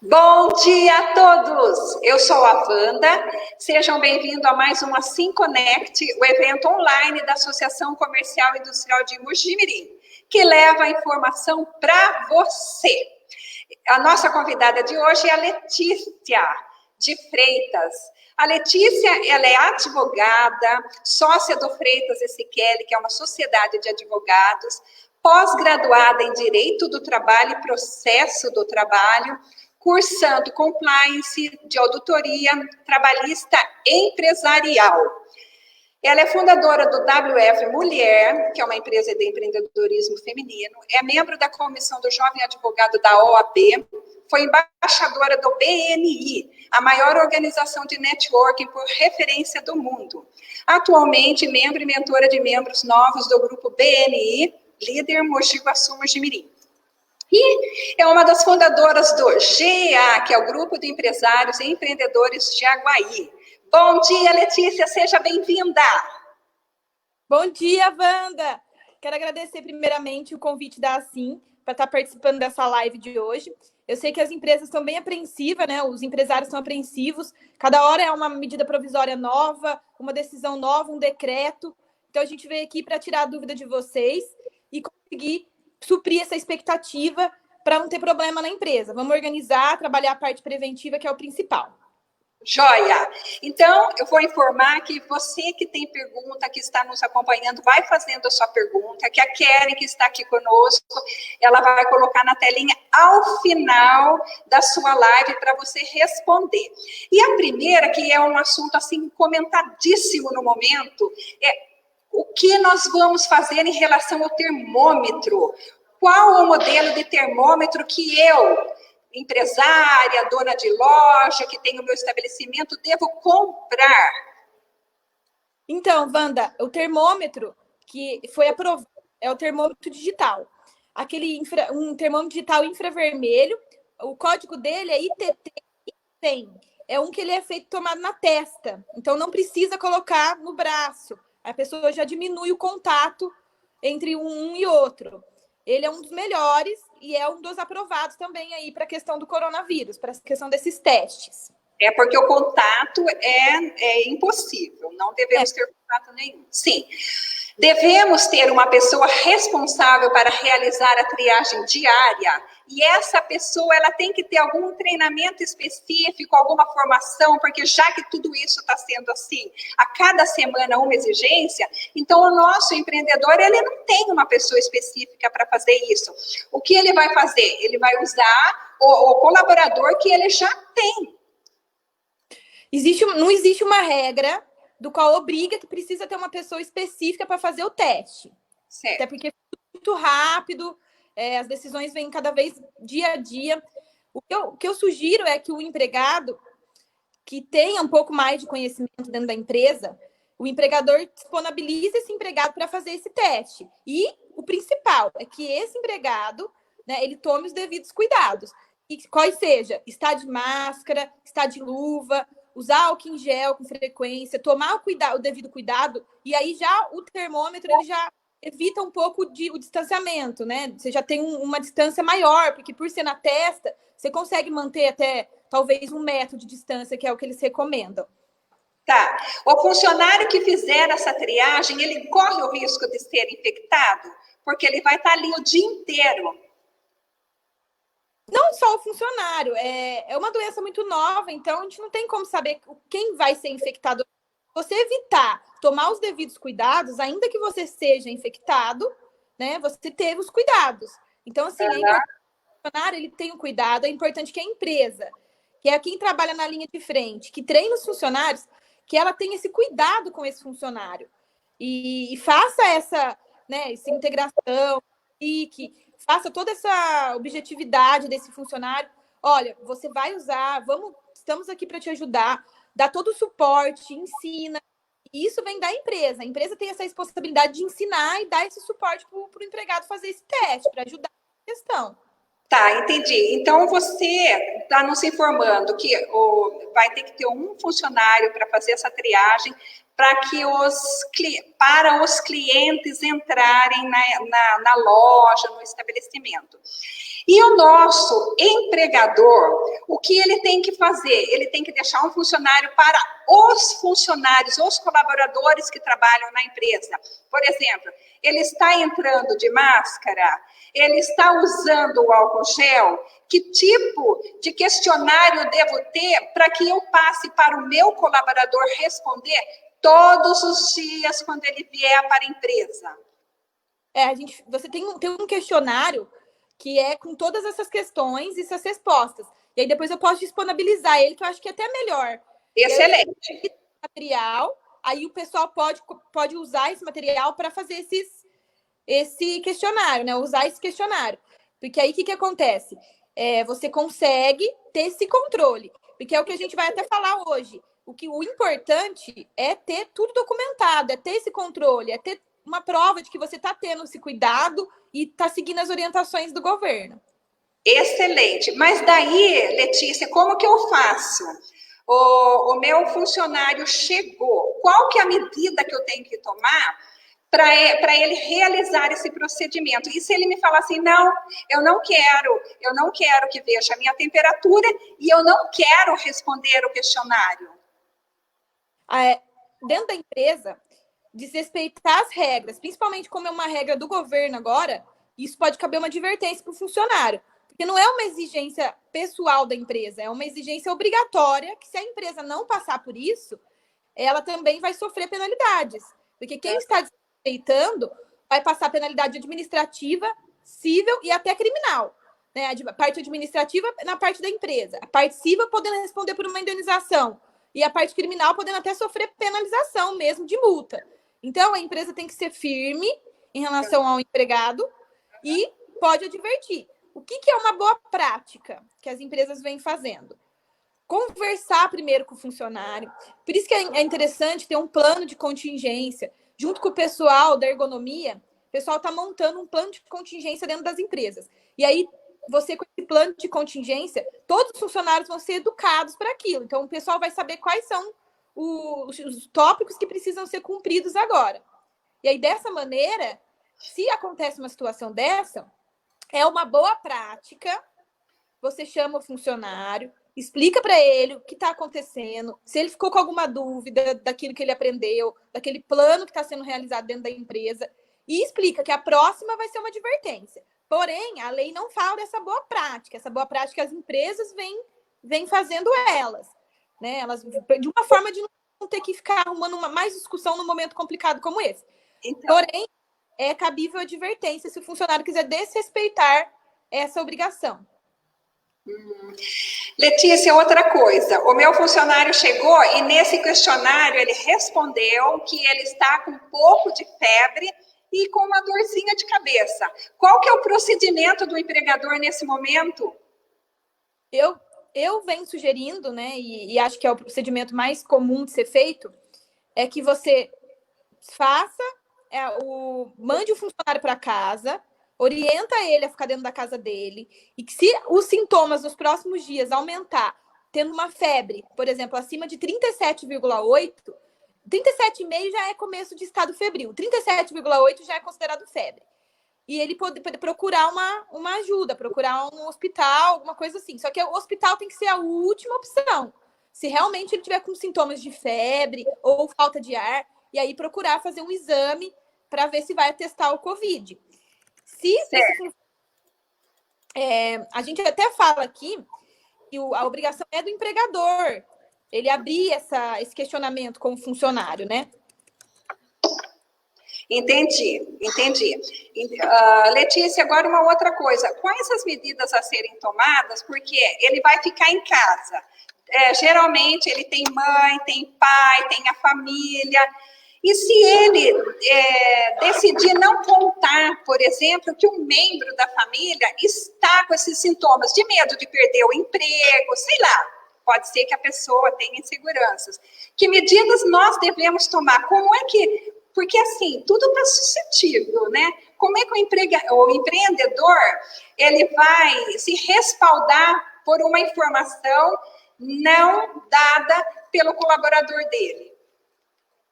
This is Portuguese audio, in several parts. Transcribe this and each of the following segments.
Bom dia a todos! Eu sou a Wanda, sejam bem-vindos a mais um Assim Connect, o evento online da Associação Comercial e Industrial de Mogi-mirim, que leva a informação para você. A nossa convidada de hoje é a Letícia de Freitas. A Letícia, ela é advogada, sócia do Freitas Siqueli, que é uma sociedade de advogados, pós-graduada em Direito do Trabalho e Processo do Trabalho, cursando compliance de auditoria trabalhista empresarial. Ela é fundadora do WF Mulher, que é uma empresa de empreendedorismo feminino, é membro da comissão do Jovem Advogado da OAB, foi embaixadora do BNI, a maior organização de networking por referência do mundo. Atualmente, membro e mentora de membros novos do grupo BNI, líder Mogi Guaçu Mogi-mirim. E é uma das fundadoras do GEA, que é o Grupo de Empresários e Empreendedores de Aguaí. Bom dia, Letícia, seja bem-vinda. Bom dia, Wanda. Quero agradecer primeiramente o convite da Assim para estar participando dessa live de hoje. Eu sei que as empresas estão bem apreensivas, né? Os empresários estão apreensivos. Cada hora é uma medida provisória nova, uma decisão nova, um decreto. Então, a gente veio aqui para tirar a dúvida de vocês e conseguir suprir essa expectativa para não ter problema na empresa. Vamos organizar, trabalhar a parte preventiva, que é o principal. Joia! Então, eu vou informar que você que tem pergunta, que está nos acompanhando, vai fazendo a sua pergunta, que a Kelly, que está aqui conosco, ela vai colocar na telinha ao final da sua live para você responder. E a primeira, que é um assunto assim comentadíssimo no momento, é o que nós vamos fazer em relação ao termômetro? Qual o modelo de termômetro que eu, empresária, dona de loja, que tenho meu estabelecimento, devo comprar? Então, Wanda, o termômetro que foi aprovado é o termômetro digital. Um termômetro digital infravermelho, o código dele é ITT100. É um que ele é feito tomado na testa, então não precisa colocar no braço. A pessoa já diminui o contato entre um e outro. Ele é um dos melhores e é um dos aprovados também aí para a questão do coronavírus, para a questão desses testes. É porque o contato é impossível, não devemos ter contato nenhum. Sim, devemos ter uma pessoa responsável para realizar a triagem diária, e essa pessoa ela tem que ter algum treinamento específico, alguma formação, porque já que tudo isso está sendo assim, a cada semana uma exigência, então o nosso empreendedor ele não tem uma pessoa específica para fazer isso. O que ele vai fazer? Ele vai usar o colaborador que ele já tem. Não existe uma regra do qual obriga que precisa ter uma pessoa específica para fazer o teste. Certo. Até porque é muito rápido, as decisões vêm cada vez dia a dia. O que eu sugiro é que o empregado que tenha um pouco mais de conhecimento dentro da empresa, o empregador disponibilize esse empregado para fazer esse teste. E o principal é que esse empregado, né, ele tome os devidos cuidados. E quais seja, estar de máscara, estar de luva, usar álcool em gel com frequência, tomar o devido cuidado, e aí já o termômetro ele já evita um pouco o distanciamento, né? Você já tem uma distância maior, porque por ser na testa, você consegue manter até talvez 1 metro de distância, que é o que eles recomendam. Tá. O funcionário que fizer essa triagem, ele corre o risco de ser infectado? Porque ele vai estar ali o dia inteiro. Não só o funcionário, é uma doença muito nova, então a gente não tem como saber quem vai ser infectado. Você evitar tomar os devidos cuidados, ainda que você seja infectado, né? Você teve os cuidados. Então, assim, é importante que o funcionário ele tenha um cuidado, é importante que a empresa, que é quem trabalha na linha de frente, que treina os funcionários, que ela tenha esse cuidado com esse funcionário. E faça essa integração e que faça toda essa objetividade desse funcionário. Olha, você vai usar, estamos aqui para te ajudar, dá todo o suporte, ensina. E isso vem da empresa. A empresa tem essa responsabilidade de ensinar e dar esse suporte para o empregado fazer esse teste, para ajudar na questão. Tá, entendi. Então, você está nos informando que vai ter que ter um funcionário para fazer essa triagem para os clientes entrarem na loja, no estabelecimento. E o nosso empregador, o que ele tem que fazer? Ele tem que deixar um funcionário para os funcionários, os colaboradores que trabalham na empresa. Por exemplo, ele está entrando de máscara, ele está usando o álcool gel. Que tipo de questionário eu devo ter para que eu passe para o meu colaborador responder todos os dias quando ele vier para a empresa? Você tem um questionário que é com todas essas questões e essas respostas. E aí depois eu posso disponibilizar ele, que eu acho que é até melhor. Excelente. Material, aí o pessoal pode usar esse material para fazer esse questionário, né? Usar esse questionário. Porque aí o que acontece? Você consegue ter esse controle. Porque é o que a gente vai até falar hoje. O importante é ter tudo documentado, é ter esse controle, é ter uma prova de que você está tendo esse cuidado e está seguindo as orientações do governo. Excelente. Mas daí, Letícia, como que eu faço? O meu funcionário chegou. Qual que é a medida que eu tenho que tomar para ele realizar esse procedimento? E se ele me falar assim, não, eu não quero que veja a minha temperatura e eu não quero responder o questionário? Dentro da empresa, desrespeitar as regras, principalmente como é uma regra do governo agora, isso pode caber uma advertência para o funcionário. Porque não é uma exigência pessoal da empresa, é uma exigência obrigatória, que se a empresa não passar por isso, ela também vai sofrer penalidades. Porque quem está desrespeitando vai passar penalidade administrativa, civil e até criminal. Né? A parte administrativa na parte da empresa, a parte civil podendo responder por uma indenização e a parte criminal podendo até sofrer penalização mesmo de multa. Então, a empresa tem que ser firme em relação ao empregado e pode advertir. O que é uma boa prática que as empresas vêm fazendo? Conversar primeiro com o funcionário. Por isso que é interessante ter um plano de contingência. Junto com o pessoal da ergonomia, o pessoal está montando um plano de contingência dentro das empresas. E aí, você com esse plano de contingência, todos os funcionários vão ser educados para aquilo. Então, o pessoal vai saber quais são os tópicos que precisam ser cumpridos agora. E aí, dessa maneira, se acontece uma situação dessa, é uma boa prática. Você chama o funcionário, explica para ele o que está acontecendo, se ele ficou com alguma dúvida daquilo que ele aprendeu, daquele plano que está sendo realizado dentro da empresa, e explica que a próxima vai ser uma advertência. Porém, a lei não fala dessa boa prática. Essa boa prática as empresas vêm fazendo elas. Né? Elas, de uma forma de não ter que ficar arrumando mais discussão num momento complicado como esse. Então, porém, é cabível advertência se o funcionário quiser desrespeitar essa obrigação. Letícia, outra coisa, o meu funcionário chegou e nesse questionário ele respondeu que ele está com um pouco de febre e com uma dorzinha de cabeça. Qual que é o procedimento do empregador nesse momento? Eu venho sugerindo, né, e acho que é o procedimento mais comum de ser feito, é que você mande o funcionário para casa, orienta ele a ficar dentro da casa dele, e que se os sintomas nos próximos dias aumentar, tendo uma febre, por exemplo, acima de 37,8, 37,5 já é começo de estado febril, 37,8 já é considerado febre. E ele pode procurar uma ajuda, procurar um hospital, alguma coisa assim. Só que o hospital tem que ser a última opção. Se realmente ele tiver com sintomas de febre ou falta de ar, e aí procurar fazer um exame para ver se vai testar o Covid. A gente até fala aqui que a obrigação é do empregador ele abrir esse questionamento com o funcionário, né? Entendi. Letícia, agora uma outra coisa. Quais as medidas a serem tomadas? Porque ele vai ficar em casa. Geralmente ele tem mãe, tem pai, tem a família. E se ele decidir não contar, por exemplo, que um membro da família está com esses sintomas de medo de perder o emprego, sei lá, pode ser que a pessoa tenha inseguranças. Que medidas nós devemos tomar? Como é que... Porque, assim, tudo está suscetível, né? Como é que o empreendedor ele vai se respaldar por uma informação não dada pelo colaborador dele?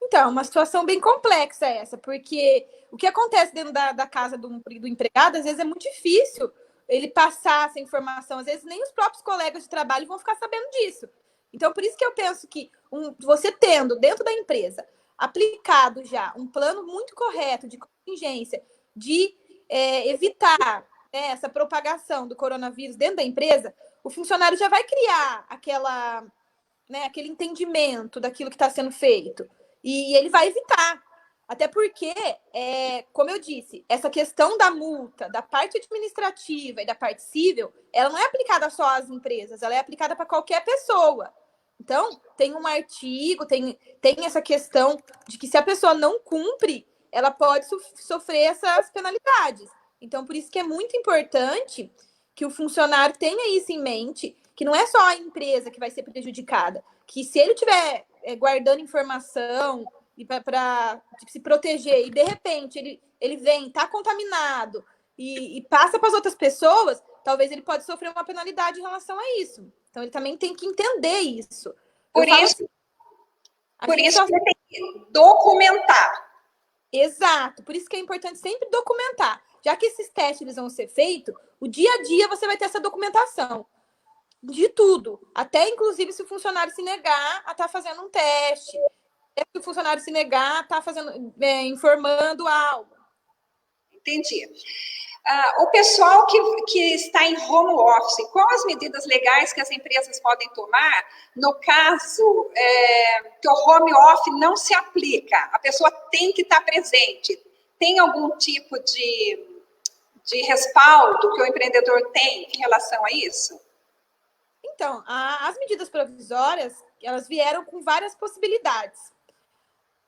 Então, uma situação bem complexa essa, porque o que acontece dentro da casa do empregado, às vezes é muito difícil ele passar essa informação. Às vezes nem os próprios colegas de trabalho vão ficar sabendo disso. Então, por isso que eu penso que você tendo dentro da empresa aplicado já um plano muito correto de contingência, de evitar essa propagação do coronavírus dentro da empresa, o funcionário já vai criar aquele entendimento daquilo que está sendo feito. E ele vai evitar. Até porque, como eu disse, essa questão da multa, da parte administrativa e da parte civil, ela não é aplicada só às empresas, ela é aplicada para qualquer pessoa. Então, tem um artigo, tem essa questão de que se a pessoa não cumpre, ela pode sofrer essas penalidades. Então, por isso que é muito importante que o funcionário tenha isso em mente, que não é só a empresa que vai ser prejudicada, que se ele estiver guardando informação para se proteger e de repente ele vem, está contaminado e passa para as outras pessoas, talvez ele pode sofrer uma penalidade em relação a isso. Então ele também tem que entender isso. Por isso que tem que documentar. Exato, por isso que é importante sempre documentar. Já que esses testes eles vão ser feitos, o dia a dia você vai ter essa documentação de tudo, até inclusive se o funcionário se negar a estar fazendo um teste, se o funcionário se negar a estar informando algo. Entendi. O pessoal que está em home office, quais as medidas legais que as empresas podem tomar no caso que o home office não se aplica? A pessoa tem que estar presente. Tem algum tipo de respaldo que o empreendedor tem em relação a isso? Então, as medidas provisórias, elas vieram com várias possibilidades.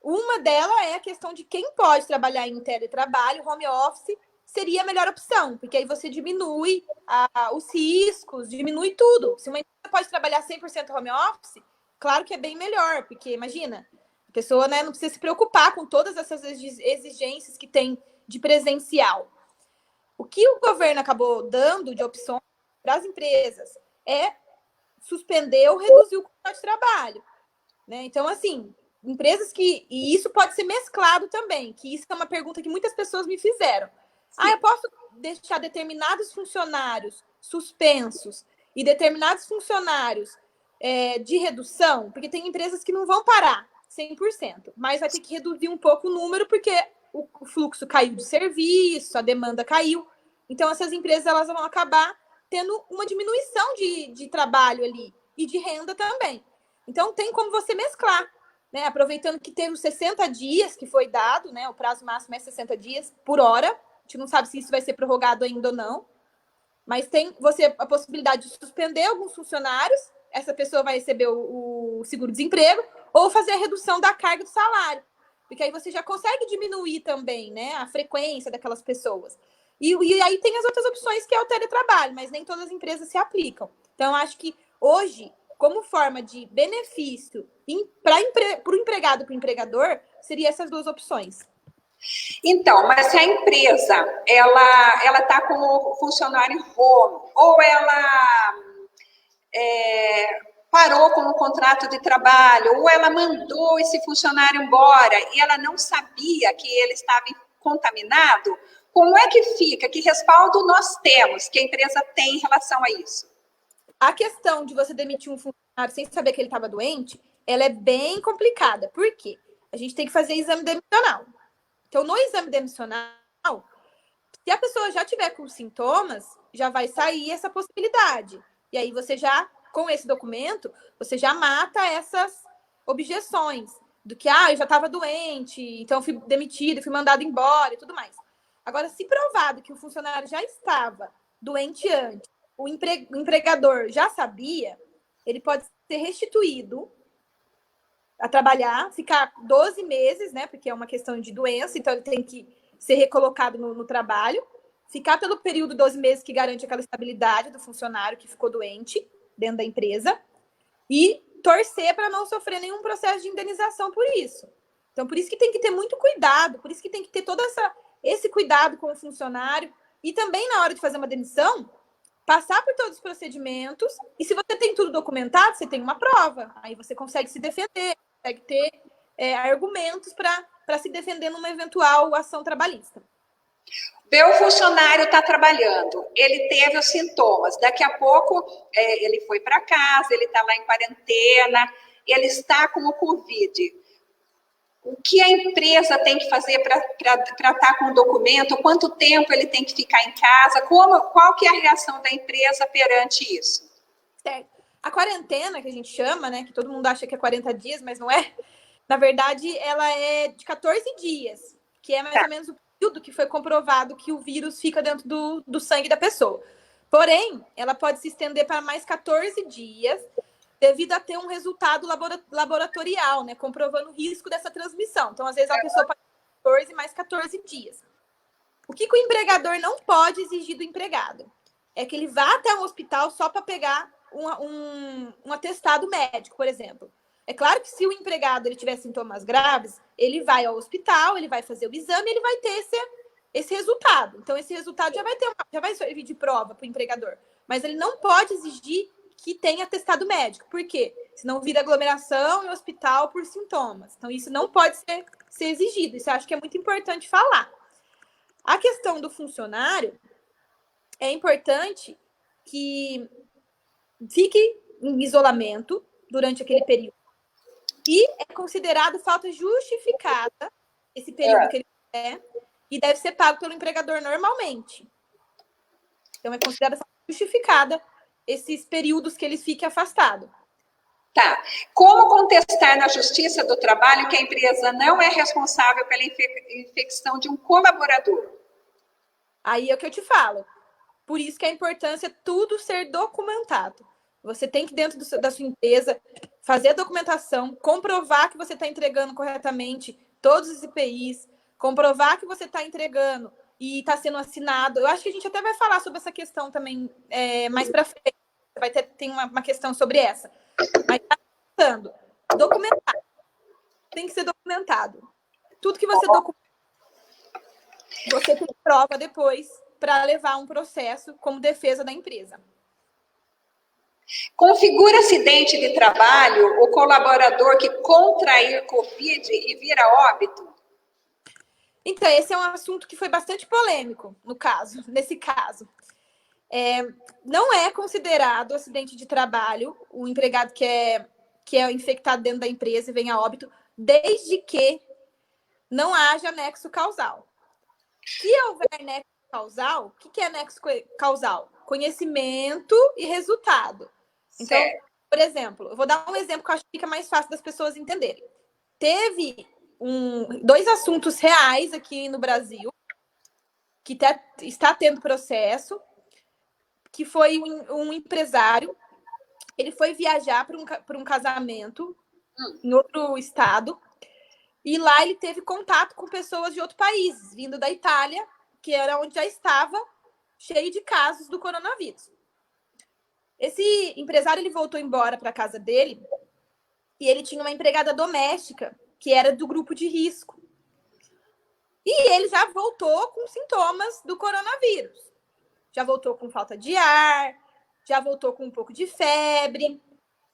Uma delas é a questão de quem pode trabalhar em teletrabalho, home office, seria a melhor opção, porque aí você diminui os riscos, diminui tudo. Se uma empresa pode trabalhar 100% home office, claro que é bem melhor, porque imagina, a pessoa não precisa se preocupar com todas essas exigências que tem de presencial. O que o governo acabou dando de opções para as empresas é suspender ou reduzir o contrato de trabalho. Né? Então, assim, empresas e isso pode ser mesclado também, que isso é uma pergunta que muitas pessoas me fizeram. Eu posso deixar determinados funcionários suspensos e determinados funcionários de redução? Porque tem empresas que não vão parar 100%, mas vai ter que reduzir um pouco o número, porque o fluxo caiu de serviço, a demanda caiu. Então, essas empresas elas vão acabar tendo uma diminuição de trabalho ali e de renda também. Então, tem como você mesclar, né? Aproveitando que teve os 60 dias que foi dado, né? O prazo máximo é 60 dias por hora. A gente não sabe se isso vai ser prorrogado ainda ou não. Mas tem a possibilidade de suspender alguns funcionários, essa pessoa vai receber o seguro-desemprego, ou fazer a redução da carga do salário. Porque aí você já consegue diminuir também, né, a frequência daquelas pessoas. E aí tem as outras opções, que é o teletrabalho, mas nem todas as empresas se aplicam. Então, eu acho que hoje, como forma de benefício para o empregado e para o empregador, seria essas duas opções. Então, mas se a empresa ela está com o funcionário home, ou ela parou com o contrato de trabalho, ou ela mandou esse funcionário embora e ela não sabia que ele estava contaminado, como é que fica? Que respaldo nós temos, que a empresa tem em relação a isso? A questão de você demitir um funcionário sem saber que ele estava doente, ela é bem complicada. Por quê? A gente tem que fazer exame demissional. Então, no exame demissional, se a pessoa já tiver com sintomas, já vai sair essa possibilidade. E aí você já, com esse documento, você já mata essas objeções do que, eu já estava doente, então fui demitido, fui mandado embora e tudo mais. Agora, se provado que o funcionário já estava doente antes, o empregador já sabia, ele pode ser restituído a trabalhar, ficar 12 meses, né? Porque é uma questão de doença, então ele tem que ser recolocado no trabalho, ficar pelo período 12 meses que garante aquela estabilidade do funcionário que ficou doente dentro da empresa e torcer para não sofrer nenhum processo de indenização por isso. Então, por isso que tem que ter muito cuidado, por isso que tem que ter todo esse cuidado com o funcionário e também na hora de fazer uma demissão, passar por todos os procedimentos e se você tem tudo documentado, você tem uma prova, aí você consegue se defender, consegue ter argumentos para se defender numa eventual ação trabalhista. Meu funcionário está trabalhando, ele teve os sintomas, daqui a pouco ele foi para casa, ele está lá em quarentena, ele está com o Covid. O que a empresa tem que fazer para estar com o documento? Quanto tempo ele tem que ficar em casa? Qual que é a reação da empresa perante isso? Certo. A quarentena, que a gente chama, né, que todo mundo acha que é 40 dias, mas não é. Na verdade, ela é de 14 dias, que é mais ou menos o período que foi comprovado que o vírus fica dentro do sangue da pessoa. Porém, ela pode se estender para mais 14 dias, devido a ter um resultado laboratorial, né, comprovando o risco dessa transmissão. Então, às vezes, a pessoa pode ter 14 mais 14 dias. O que o empregador não pode exigir do empregado? É que ele vá até um hospital só para pegar um atestado médico, por exemplo. É claro que se o empregado ele tiver sintomas graves, ele vai ao hospital, ele vai fazer o exame, ele vai ter esse resultado. Então, esse resultado já vai servir de prova para o empregador. Mas ele não pode exigir que tenha atestado médico. Por quê? Senão vira aglomeração e hospital por sintomas. Então, isso não pode ser exigido. Isso eu acho que é muito importante falar. A questão do funcionário, é importante que fique em isolamento durante aquele período. E é considerado falta justificada esse período que ele é e deve ser pago pelo empregador normalmente. Então, é considerada falta justificada esses períodos que ele fique afastado. Tá. Como contestar na Justiça do Trabalho que a empresa não é responsável pela infecção de um colaborador? Aí é o que eu te falo. Por isso que a importância é tudo ser documentado. Você tem que, dentro da sua empresa, fazer a documentação, comprovar que você está entregando corretamente todos os IPIs, comprovar que você está entregando e está sendo assinado. Eu acho que a gente até vai falar sobre essa questão também mais para frente. Tem uma questão sobre essa. Mas está tentando documentar. Tem que ser documentado. Tudo que você documenta, você tem prova depois para levar um processo como defesa da empresa. Configura acidente de trabalho o colaborador que contrair Covid e vir a óbito? Então, esse é um assunto que foi bastante polêmico nesse caso. Não é considerado acidente de trabalho o empregado que é infectado dentro da empresa e vem a óbito, desde que não haja nexo causal. Se houver nexo causal, o que é nexo causal? Conhecimento e resultado. Então, por exemplo, eu vou dar um exemplo que eu acho que fica mais fácil das pessoas entenderem. Teve 2 assuntos reais aqui no Brasil que está tendo processo, que foi um empresário, ele foi viajar para um casamento em outro estado, e lá ele teve contato com pessoas de outro país, vindo da Itália, que era onde já estava cheio de casos do coronavírus. Esse empresário, ele voltou embora para a casa dele e ele tinha uma empregada doméstica que era do grupo de risco. E ele já voltou com sintomas do coronavírus. Já voltou com falta de ar, já voltou com um pouco de febre,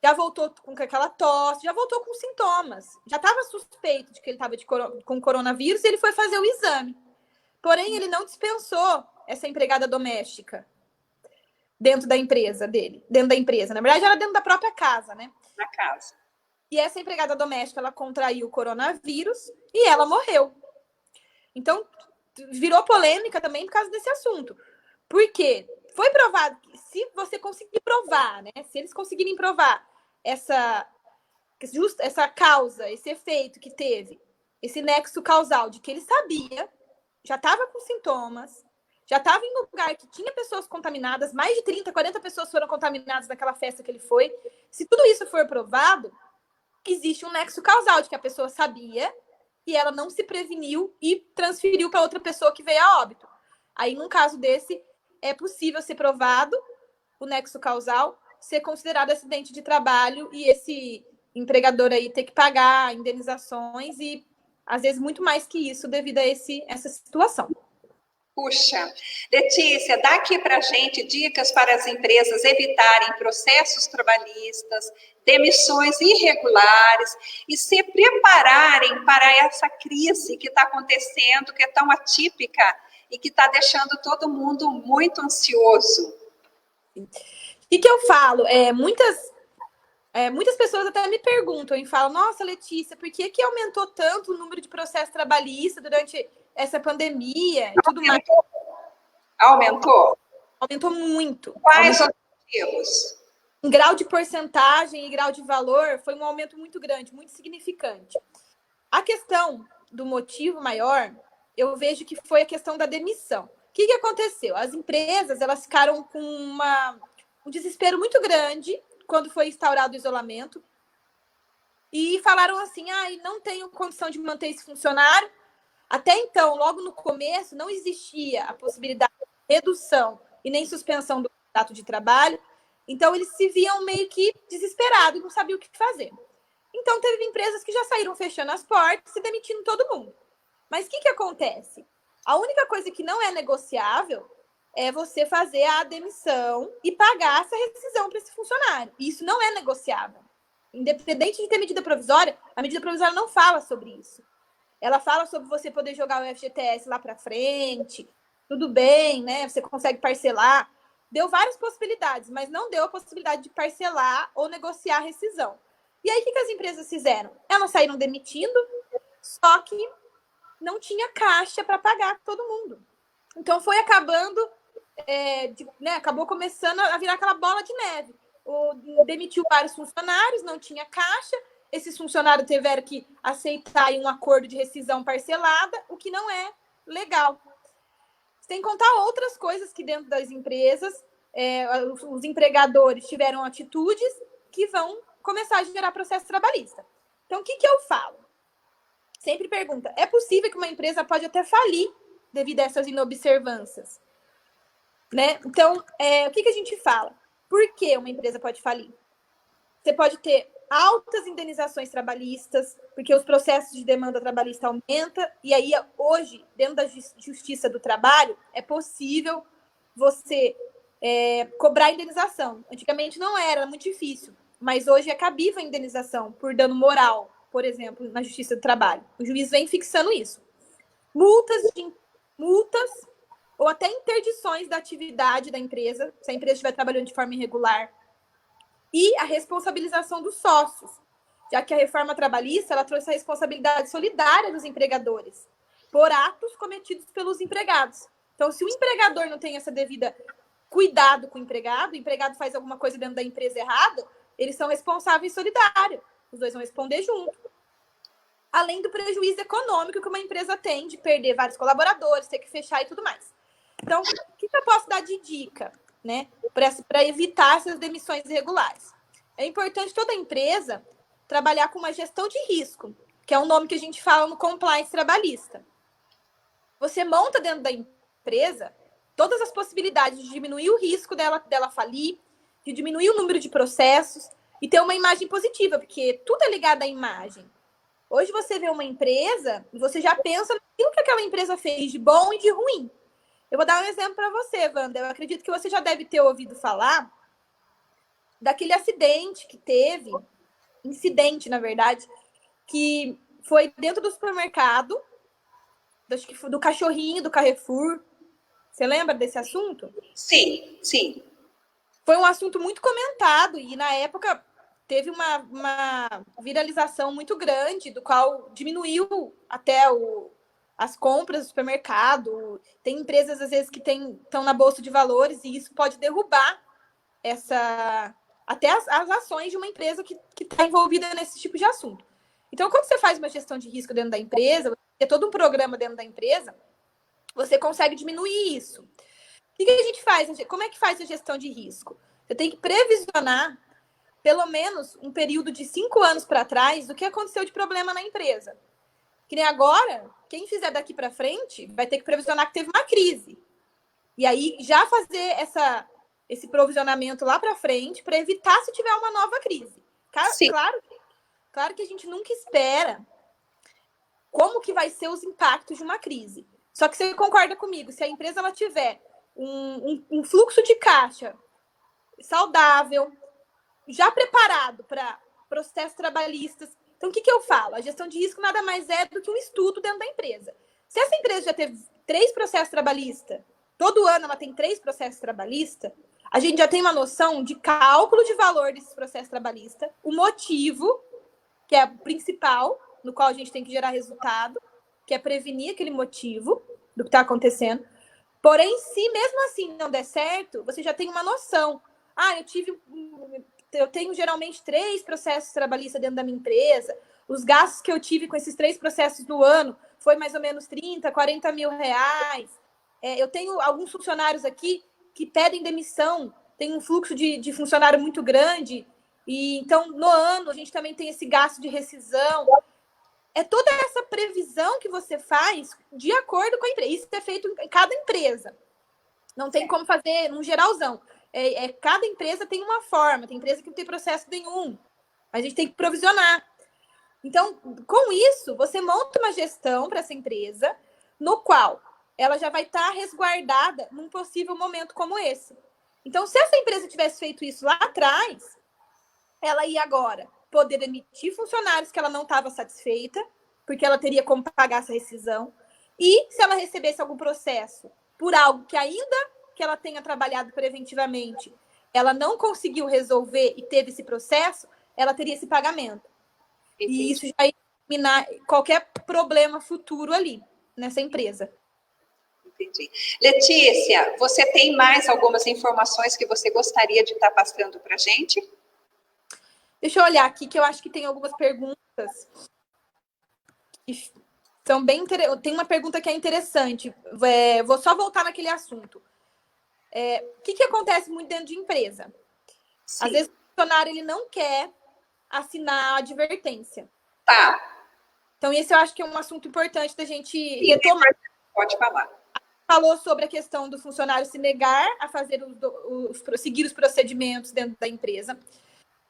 já voltou com aquela tosse, já voltou com sintomas. Já estava suspeito de que ele estava com coronavírus e ele foi fazer o exame. Porém, ele não dispensou essa empregada doméstica dentro da empresa dele. Dentro da empresa. Na verdade, era dentro da própria casa, né? Na casa. E essa empregada doméstica, ela contraiu o coronavírus e ela morreu. Então, virou polêmica também por causa desse assunto. Por quê? Foi provado que se você conseguir provar, né? Se eles conseguirem provar essa causa, esse efeito que teve, esse nexo causal de que ele sabia, já estava com sintomas, já estava em lugar que tinha pessoas contaminadas, mais de 30, 40 pessoas foram contaminadas naquela festa que ele foi. Se tudo isso for provado, existe um nexo causal de que a pessoa sabia e ela não se preveniu e transferiu para outra pessoa que veio a óbito. Aí, num caso desse, é possível ser provado o nexo causal, ser considerado acidente de trabalho e esse empregador aí ter que pagar indenizações e, às vezes, muito mais que isso devido a essa situação. Puxa, Letícia, dá aqui para a gente dicas para as empresas evitarem processos trabalhistas, demissões irregulares e se prepararem para essa crise que está acontecendo, que é tão atípica e que está deixando todo mundo muito ansioso. E que eu falo, muitas pessoas até me perguntam e falam, nossa, Letícia, por que aumentou tanto o número de processos trabalhistas durante essa pandemia e tudo mais? Aumentou? Aumentou muito. Quais os motivos? Em grau de porcentagem e grau de valor, foi um aumento muito grande, muito significante. A questão do motivo maior, eu vejo que foi a questão da demissão. O que aconteceu? As empresas, elas ficaram com um desespero muito grande quando foi instaurado o isolamento e falaram assim, não tenho condição de manter esse funcionário. Até então, logo no começo, não existia a possibilidade de redução e nem suspensão do contrato de trabalho. Então, eles se viam meio que desesperados, não sabiam o que fazer. Então, teve empresas que já saíram fechando as portas e demitindo todo mundo. Mas o que acontece? A única coisa que não é negociável é você fazer a demissão e pagar essa rescisão para esse funcionário. Isso não é negociável. Independente de ter medida provisória, a medida provisória não fala sobre isso. Ela fala sobre você poder jogar o FGTS lá para frente, tudo bem, né? Você consegue parcelar. Deu várias possibilidades, mas não deu a possibilidade de parcelar ou negociar a rescisão. E aí, o que as empresas fizeram? Elas saíram demitindo, só que não tinha caixa para pagar todo mundo. Então, foi acabando, acabou começando a virar aquela bola de neve. Demitiu vários funcionários, não tinha caixa, esses funcionários tiveram que aceitar um acordo de rescisão parcelada, o que não é legal. Sem contar outras coisas que dentro das empresas, os empregadores tiveram atitudes que vão começar a gerar processo trabalhista. Então, o que eu falo? Sempre pergunta, é possível que uma empresa pode até falir devido a essas inobservâncias? Né? Então, o que a gente fala? Por que uma empresa pode falir? Você pode ter altas indenizações trabalhistas, porque os processos de demanda trabalhista aumentam, e aí hoje, dentro da Justiça do Trabalho, é possível você cobrar indenização. Antigamente não era muito difícil, mas hoje é cabível a indenização por dano moral, por exemplo, na Justiça do Trabalho. O juiz vem fixando isso. Multas ou até interdições da atividade da empresa, se a empresa estiver trabalhando de forma irregular, e a responsabilização dos sócios, já que a reforma trabalhista ela trouxe a responsabilidade solidária dos empregadores por atos cometidos pelos empregados. Então, se o empregador não tem essa devida cuidado com o empregado faz alguma coisa dentro da empresa errada, eles são responsáveis solidários. Os dois vão responder junto. Além do prejuízo econômico que uma empresa tem de perder vários colaboradores, ter que fechar e tudo mais. Então, o que eu posso dar de dica, né, para evitar essas demissões irregulares? É importante toda empresa trabalhar com uma gestão de risco, que é um nome que a gente fala no compliance trabalhista. Você monta dentro da empresa todas as possibilidades de diminuir o risco dela falir, de diminuir o número de processos e ter uma imagem positiva, porque tudo é ligado à imagem. Hoje você vê uma empresa e você já pensa naquilo que aquela empresa fez de bom e de ruim. Eu vou dar um exemplo para você, Wanda. Eu acredito que você já deve ter ouvido falar daquele acidente que teve, na verdade, que foi dentro do supermercado, acho que foi do cachorrinho, do Carrefour. Você lembra desse assunto? Sim, sim. Foi um assunto muito comentado e, na época, teve uma viralização muito grande, do qual diminuiu até as compras do supermercado. Tem empresas, às vezes, que estão na Bolsa de Valores e isso pode derrubar até as ações de uma empresa que está envolvida nesse tipo de assunto. Então, quando você faz uma gestão de risco dentro da empresa, você tem todo um programa dentro da empresa, você consegue diminuir isso. O que a gente faz? Como é que faz a gestão de risco? Você tem que previsionar pelo menos um período de 5 anos para trás do que aconteceu de problema na empresa. Que nem agora, quem fizer daqui para frente vai ter que previsionar que teve uma crise. E aí já fazer esse provisionamento lá para frente para evitar se tiver uma nova crise. Claro que a gente nunca espera como que vai ser os impactos de uma crise. Só que você concorda comigo, se a empresa ela tiver um fluxo de caixa saudável, já preparado para processos trabalhistas. Então, o que eu falo? A gestão de risco nada mais é do que um estudo dentro da empresa. Se essa empresa já teve 3 processos trabalhistas, todo ano ela tem 3 processos trabalhistas, a gente já tem uma noção de cálculo de valor desses processos trabalhistas, o motivo, que é o principal, no qual a gente tem que gerar resultado, que é prevenir aquele motivo do que está acontecendo. Porém, se mesmo assim não der certo, você já tem uma noção. Eu tenho geralmente 3 processos trabalhistas dentro da minha empresa, os gastos que eu tive com esses 3 processos no ano foi mais ou menos 30, 40 mil reais. Eu tenho alguns funcionários aqui que pedem demissão, tem um fluxo de funcionário muito grande, e então no ano a gente também tem esse gasto de rescisão. É toda essa previsão que você faz de acordo com a empresa. Isso é feito em cada empresa. Não tem como fazer num geralzão. Cada empresa tem uma forma, tem empresa que não tem processo nenhum. A gente tem que provisionar. Então, com isso, você monta uma gestão para essa empresa, no qual ela já vai estar resguardada num possível momento como esse. Então, se essa empresa tivesse feito isso lá atrás, ela ia agora poder demitir funcionários que ela não estava satisfeita, porque ela teria como pagar essa rescisão. E se ela recebesse algum processo por algo que ainda que ela tenha trabalhado preventivamente, ela não conseguiu resolver e teve esse processo, ela teria esse pagamento. Entendi. E isso já ia eliminar qualquer problema futuro ali, nessa empresa. Entendi. Letícia, você tem mais algumas informações que você gostaria de estar passando para a gente? Deixa eu olhar aqui, que eu acho que tem algumas perguntas. São bem Tem uma pergunta que é interessante. Vou só voltar naquele assunto. O que acontece muito dentro de empresa? Sim. Às vezes o funcionário ele não quer assinar a advertência. Tá. Então, esse eu acho que é um assunto importante da gente retomar. Pode falar. Falou sobre a questão do funcionário se negar a fazer seguir os procedimentos dentro da empresa.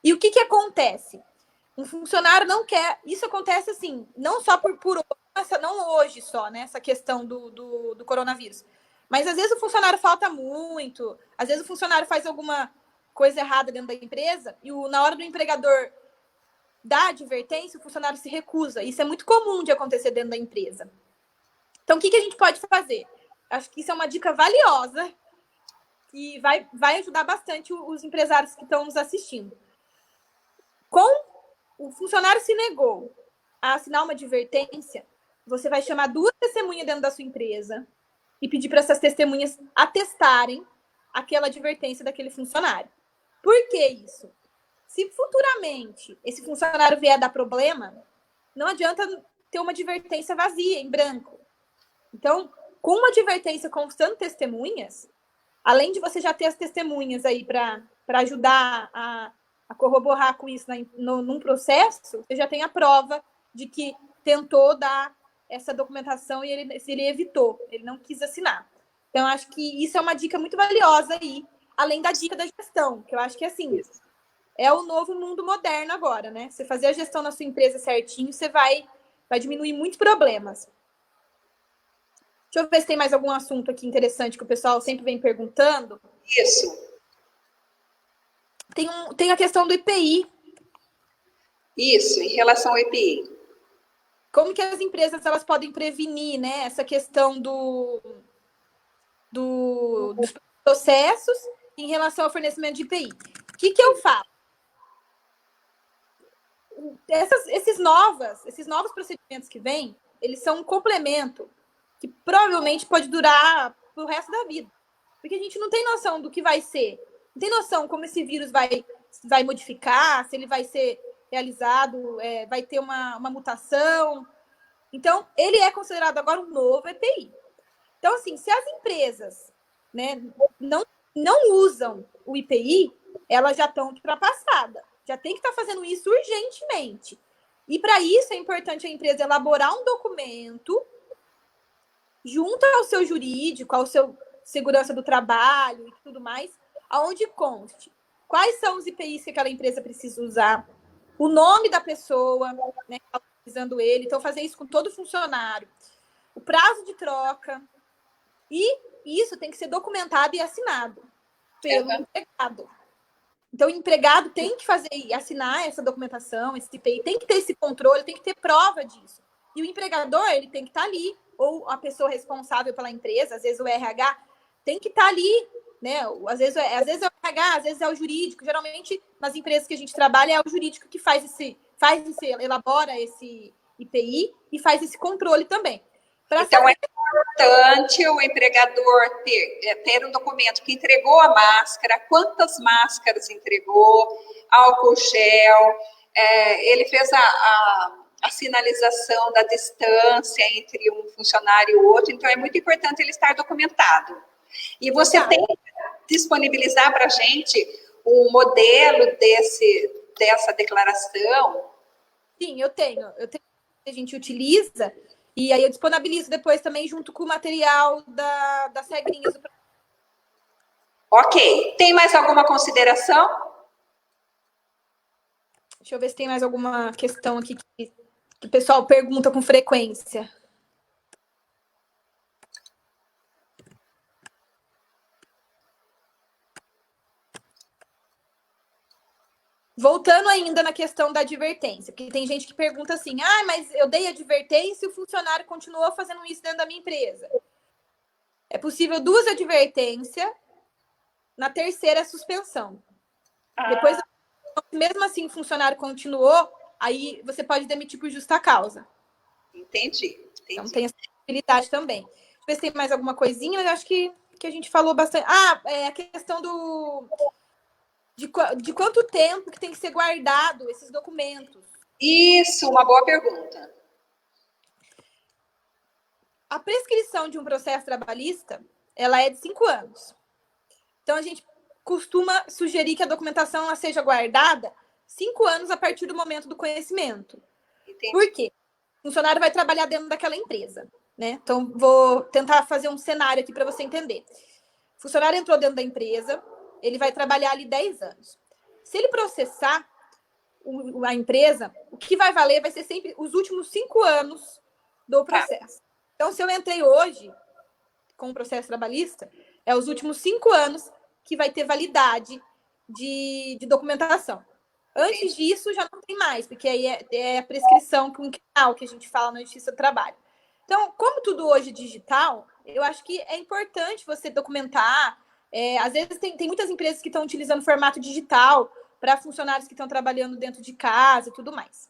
E o que acontece? Um funcionário não quer... Isso acontece, assim, não só não hoje só, né? Essa questão do coronavírus. Mas, às vezes, o funcionário falta muito. Às vezes, o funcionário faz alguma coisa errada dentro da empresa e na hora do empregador dar advertência, o funcionário se recusa. Isso é muito comum de acontecer dentro da empresa. Então, o que a gente pode fazer? Acho que isso é uma dica valiosa que vai ajudar bastante os empresários que estão nos assistindo. O funcionário se negou a assinar uma advertência, você vai chamar 2 testemunhas dentro da sua empresa e pedir para essas testemunhas atestarem aquela advertência daquele funcionário. Por que isso? Se futuramente esse funcionário vier dar problema, não adianta ter uma advertência vazia, em branco. Então, com uma advertência constando testemunhas, além de você já ter as testemunhas aí para ajudar a corroborar com isso num processo, você já tem a prova de que tentou dar essa documentação e ele evitou, ele não quis assinar. Então, acho que isso é uma dica muito valiosa aí, além da dica da gestão, que eu acho que, assim, é o novo mundo moderno agora, né? Você fazer a gestão na sua empresa certinho, você vai diminuir muitos problemas. Deixa eu ver se tem mais algum assunto aqui interessante que o pessoal sempre vem perguntando. Isso. Tem a questão do IPI. Isso, em relação ao IPI. Como que as empresas elas podem prevenir, né, essa questão dos processos em relação ao fornecimento de IPI? O que eu falo? Esses novos procedimentos que vêm, eles são um complemento que provavelmente pode durar pro resto da vida. Porque a gente não tem noção do que vai ser. Não tem noção como esse vírus vai modificar, se ele vai ser realizado, vai ter uma mutação. Então, ele é considerado agora um novo EPI. Então, assim, se as empresas, né, não usam o IPI, elas já estão ultrapassadas. Já tem que estar fazendo isso urgentemente. E, para isso, é importante a empresa elaborar um documento junto ao seu jurídico, ao seu segurança do trabalho e tudo mais, aonde conste quais são os IPIs que aquela empresa precisa usar, o nome da pessoa, né, utilizando ele, então fazer isso com todo funcionário, o prazo de troca, e isso tem que ser documentado e assinado pelo empregado. Então, o empregado tem que assinar essa documentação, esse IPI, tem que ter esse controle, tem que ter prova disso. E o empregador, ele tem que estar ali ou a pessoa responsável pela empresa, às vezes o RH, tem que estar ali, né? Às vezes é o RH, às vezes é o jurídico. Geralmente, nas empresas que a gente trabalha, é o jurídico que elabora esse IPI e faz esse controle também. Então, saber... é importante o empregador ter um documento que entregou a máscara, quantas máscaras entregou, álcool gel, ele fez a sinalização da distância entre um funcionário e o outro, então é muito importante ele estar documentado. E você tem que disponibilizar para a gente o modelo dessa declaração? Sim, eu tenho. A gente utiliza, e aí eu disponibilizo depois também junto com o material das regrinhas do... Ok. Tem mais alguma consideração? Deixa eu ver se tem mais alguma questão aqui que o pessoal pergunta com frequência. Voltando ainda na questão da advertência, porque tem gente que pergunta assim, mas eu dei advertência e o funcionário continuou fazendo isso dentro da minha empresa. É possível 2 advertências, na terceira é suspensão. Depois, mesmo assim, o funcionário continuou, aí você pode demitir por justa causa. Entendi. Então tem essa possibilidade também. Deixa eu ver se tem mais alguma coisinha, mas eu acho que a gente falou bastante. A questão de quanto tempo que tem que ser guardado esses documentos. Isso, uma boa pergunta. A prescrição de um processo trabalhista, ela é de 5 anos. Então, a gente costuma sugerir que a documentação ela seja guardada 5 anos a partir do momento do conhecimento. Entendi. Por quê? O funcionário vai trabalhar dentro daquela empresa, né? Então, vou tentar fazer um cenário aqui para você entender. O funcionário entrou dentro da empresa, ele vai trabalhar ali 10 anos. Se ele processar a empresa, o que vai valer vai ser sempre os últimos 5 anos do processo. Então, se eu entrei hoje com o processo trabalhista, é os últimos 5 anos que vai ter validade de documentação. Antes disso, já não tem mais, porque aí é a prescrição quinquenal que a gente fala na Justiça do Trabalho. Então, como tudo hoje é digital, eu acho que é importante você documentar. Às vezes, tem muitas empresas que estão utilizando formato digital para funcionários que estão trabalhando dentro de casa e tudo mais.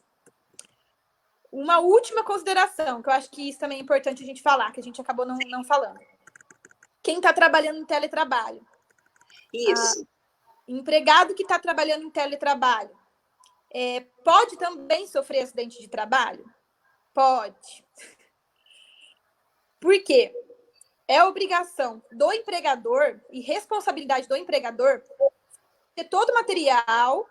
Uma última consideração, que eu acho que isso também é importante a gente falar, que a gente acabou não falando. Quem está trabalhando em teletrabalho. Isso. Empregado que está trabalhando em teletrabalho pode também sofrer acidente de trabalho? Pode. Por quê? É obrigação do empregador e responsabilidade do empregador ter todo o material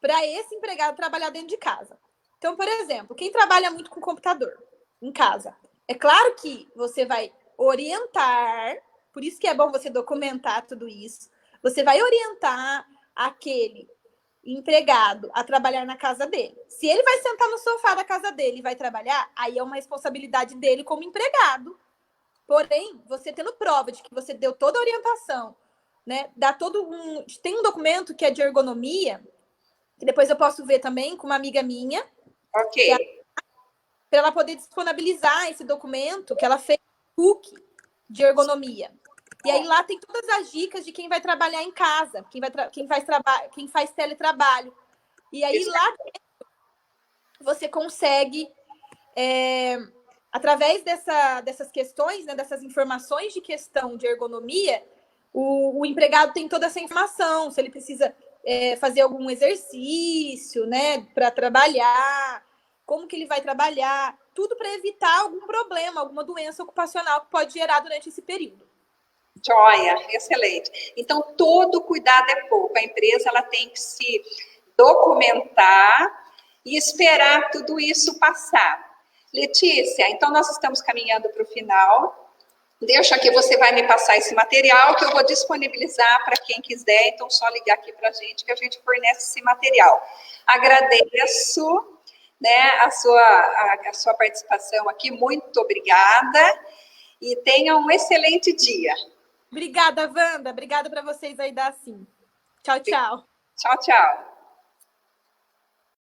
para esse empregado trabalhar dentro de casa. Então, por exemplo, quem trabalha muito com computador em casa, é claro que você vai orientar, por isso que é bom você documentar tudo isso, você vai orientar aquele empregado a trabalhar na casa dele. Se ele vai sentar no sofá da casa dele e vai trabalhar, aí é uma responsabilidade dele como empregado. Porém, você tendo prova de que você deu toda a orientação, né? Tem um documento que é de ergonomia, que depois eu posso ver também com uma amiga minha. Ok. Para ela poder disponibilizar esse documento que ela fez PUC de ergonomia. E aí lá tem todas as dicas de quem vai trabalhar em casa, quem faz teletrabalho. E aí lá você consegue, através dessas questões, né, dessas informações de questão de ergonomia, o empregado tem toda essa informação, se ele precisa fazer algum exercício, né, para trabalhar, como que ele vai trabalhar, tudo para evitar algum problema, alguma doença ocupacional que pode gerar durante esse período. Joia, excelente. Então, todo cuidado é pouco. A empresa ela tem que se documentar e esperar tudo isso passar. Letícia, então nós estamos caminhando para o final. Deixa que você vai me passar esse material que eu vou disponibilizar para quem quiser. Então, só ligar aqui para a gente que a gente fornece esse material. Agradeço, né, a sua participação aqui. Muito obrigada e tenha um excelente dia. Obrigada, Wanda. Obrigada para vocês aí da Assim. Tchau, tchau. Tchau, tchau.